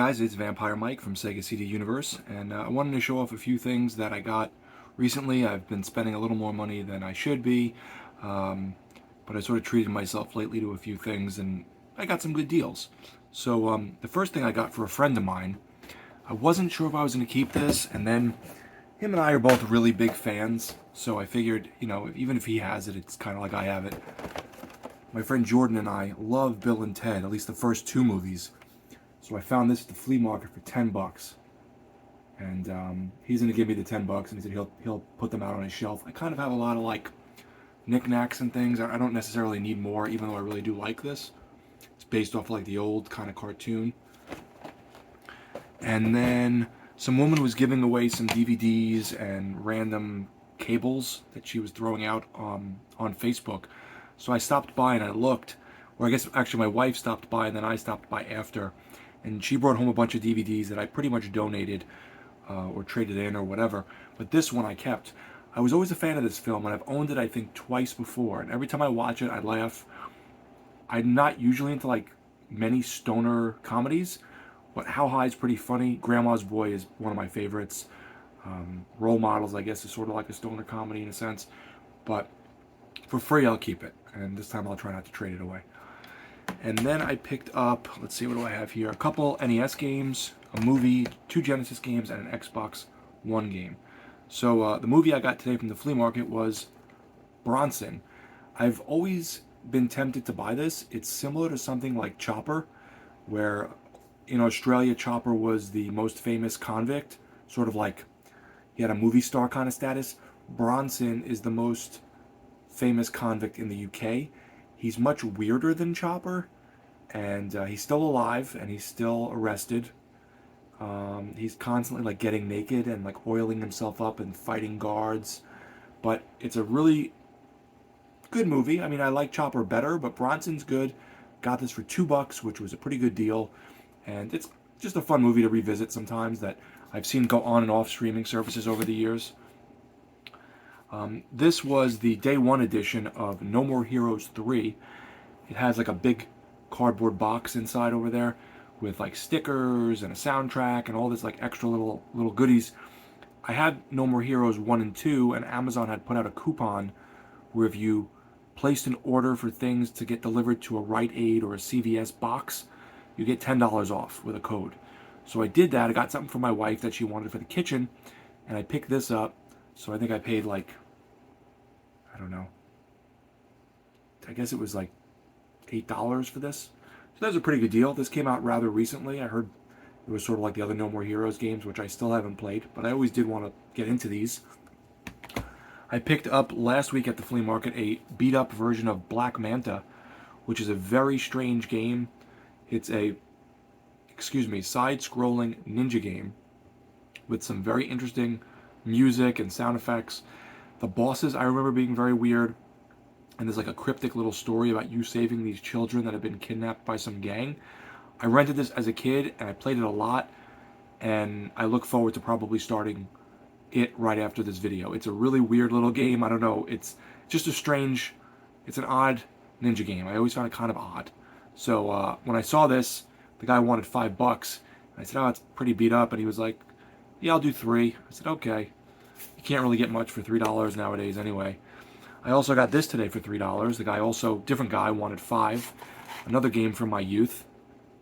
guys, it's Vampire Mike from Sega CD Universe, and I wanted to show off a few things that I got recently. I've been spending a little more money than I should be, but I sort of treated myself lately to a few things, and I got some good deals. So the first thing I got for a friend of mine, I wasn't sure if I was going to keep this, and then him and I are both really big fans, so I figured, even if he has it, it's kind of like I have it. My friend Jordan and I love Bill and Ted, at least the first two movies. So I found this at the flea market for $10, and he's gonna give me the $10, and he said he'll put them out on his shelf. I kind of have a lot of like knickknacks and things. I don't necessarily need more, even though I really do like this. It's based off like the old kind of cartoon. And then some woman was giving away some DVDs and random cables that she was throwing out on Facebook. So I stopped by and I looked, or I guess actually my wife stopped by and then I stopped by after. And she brought home a bunch of DVDs that I pretty much donated or traded in or whatever. But this one I kept. I was always a fan of this film, and I've owned it I think twice before. And every time I watch it, I laugh. I'm not usually into like many stoner comedies, but How High is pretty funny. Grandma's Boy is one of my favorites. Role Models, I guess, is sort of like a stoner comedy in a sense. But for free, I'll keep it. And this time I'll try not to trade it away. And then I picked up, let's see, what do I have here? A couple NES games, a movie, 2 Genesis games, and an Xbox One game. So the movie I got today from the flea market was Bronson. I've always been tempted to buy this. It's similar to something like Chopper, where in Australia, Chopper was the most famous convict, sort of like he had a movie star kind of status. Bronson is the most famous convict in the UK. He's much weirder than Chopper, and he's still alive, and he's still arrested. He's constantly like getting naked and like oiling himself up and fighting guards. But it's a really good movie. I mean, I like Chopper better, but Bronson's good. Got this for $2, which was a pretty good deal. And it's just a fun movie to revisit sometimes that I've seen go on and off streaming services over the years. This was the day one edition of No More Heroes 3. It has like a big cardboard box inside over there with like stickers and a soundtrack and all this like extra little goodies. I had No More Heroes 1 and 2, and Amazon had put out a coupon where if you placed an order for things to get delivered to a Rite Aid or a CVS box, you get $10 off with a code. So I did that. I got something for my wife that she wanted for the kitchen, and I picked this up. So I think I paid like, I don't know, I guess it was like $8 for this. So that was a pretty good deal. This came out rather recently. I heard it was sort of like the other No More Heroes games, which I still haven't played, but I always did want to get into these. I picked up last week at the flea market a beat-up version of Black Manta, which is a very strange game. It's a, side-scrolling ninja game with some very interesting music and sound effects. The bosses I remember being very weird, and there's like a cryptic little story about you saving these children that have been kidnapped by some gang. I rented this as a kid and I played it a lot, and I look forward to probably starting it right after this video. It's a really weird little game. I don't know, it's just it's an odd ninja game. I always found it kind of odd. So when I saw this, the guy wanted $5. I said, oh, it's pretty beat up, and he was like, yeah, I'll do 3. I said, okay. You can't really get much for $3 nowadays anyway. I also got this today for $3. The guy different guy, wanted 5. Another game from my youth,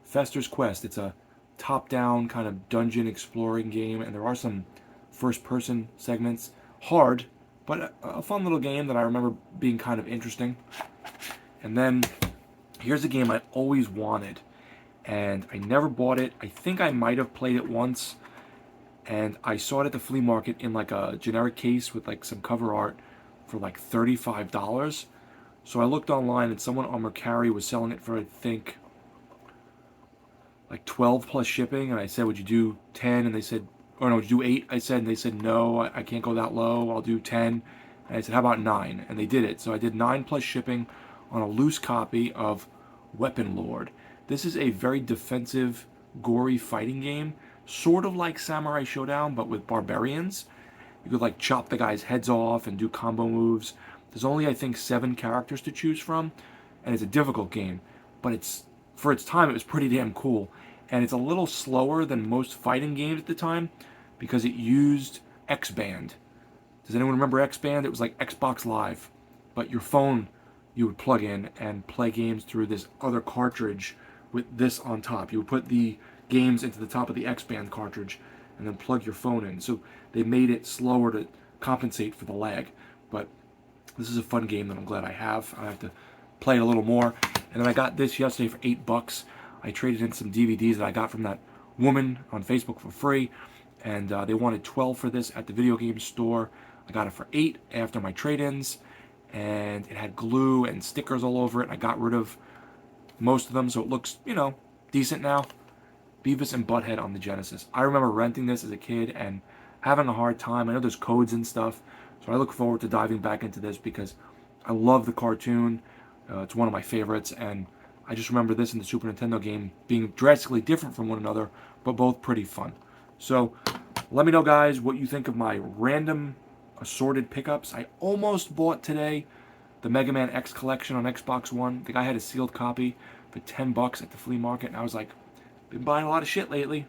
Fester's Quest. It's a top-down kind of dungeon exploring game, and there are some first-person segments. Hard, but a fun little game that I remember being kind of interesting. And then here's a game I always wanted, and I never bought it. I think I might have played it once, and I saw it at the flea market in like a generic case with like some cover art for like $35. So I looked online, and someone on Mercari was selling it for, I think, like 12 plus shipping, and I said, would you do 10? And they said, or no, would you do 8? I said, and they said, no, I can't go that low, I'll do 10. And I said, how about 9? And they did it. So I did 9 plus shipping on a loose copy of Weapon Lord. This is a very defensive, gory fighting game, sort of like Samurai Showdown, but with barbarians. You could like chop the guy's heads off and do combo moves. There's only, I think, 7 characters to choose from, and it's a difficult game. But for its time, it was pretty damn cool. and it's a little slower than most fighting games at the time because it used X-Band. Does anyone remember X-Band? It was like Xbox Live, but your phone you would plug in and play games through this other cartridge with this on top. You would put the games into the top of the X-Band cartridge and then plug your phone in. So they made it slower to compensate for the lag. But this is a fun game that I'm glad I have. I have to play it a little more. And then I got this yesterday for $8. I traded in some DVDs that I got from that woman on Facebook for free. And they wanted 12 for this at the video game store. I got it for 8 after my trade-ins. And it had glue and stickers all over it. I got rid of most of them, so it looks, you know, decent now. Beavis and Butthead on the Genesis. I remember renting this as a kid and having a hard time. I know there's codes and stuff, so I look forward to diving back into this because I love the cartoon. It's one of my favorites, and I just remember this and the Super Nintendo game being drastically different from one another, but both pretty fun. So let me know, guys, what you think of my random assorted pickups. I almost bought today the Mega Man X collection on Xbox One. The guy had a sealed copy for $10 at the flea market, and I was like, been buying a lot of shit lately.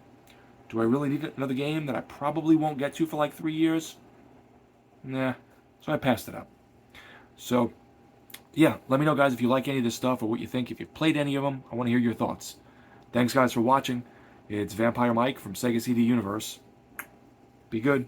Do I really need another game that I probably won't get to for like 3 years? Nah. So I passed it up. So, yeah, let me know, guys, if you like any of this stuff or what you think. If you've played any of them, I want to hear your thoughts. Thanks, guys, for watching. It's Vampire Mike from Sega CD Universe. Be good.